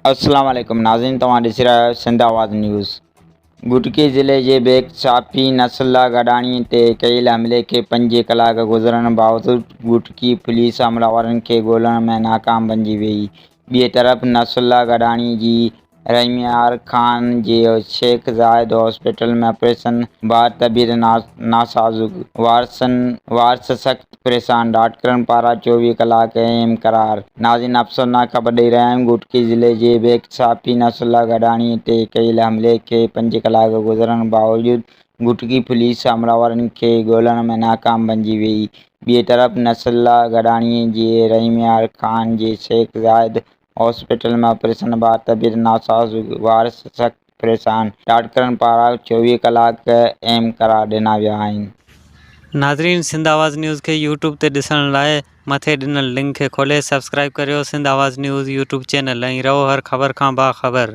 अस्सलाम वालेकुम नाज़रीन, तव्हां ॾिसी रहिया आहियो सिंध आवाज़ न्यूज़। गुटकी ज़िले जे बेग साफ़ी नसला गडाणी ते कयल हमले खे 5 कलाक गुज़रण बावजूदु गुटकी पुलिस हमलावरनि खे ॻोल्हण में नाकाम बणिजी वई। ॿिए तरफ़ नसला गडाणी जी रहीमयार ख़ान जे शेख ज़ायद हॉस्पिटल में ऑपरेशन बाद तबीयत नासाज़ुक, वारस सख़्त परेशान, डॉक्टरनि पारां 24 कलाक अहम करार। नाज़रीन, अफ़सोसनाक ख़बर ॾेई रहिया आहियूं, गुटकी ज़िले जे बेग साफ़ी नसला गडाणी ते कयल हमले खे 5 कलाक गुज़रण बावजूदु गुटकी पुलिस हमलावरनि खे ॻोल्हण में नाकाम बणिजी वई। ॿिए तरफ़ नसला गडाणी जे रहीमयार ख़ान जे शेख ज़ायद हॉस्पिटल में ऑपरेशन बाद तबीयत नासाज़ुक, वारस सख़्त परेशान, डॉक्टरनि पारां 24 कलाक अहम करार ॾिना विया आहिनि। नाज़रीन, सिंध आवाज़ न्यूज़ के यूट्यूब ते ॾिसण लाइ मथे ॾिनल लिंक खे खोले सब्सक्राइब करियो सिंध आवाज़ न्यूज़ यूट्यूब चैनल ऐं रहो हर ख़बर खां बाख़बर।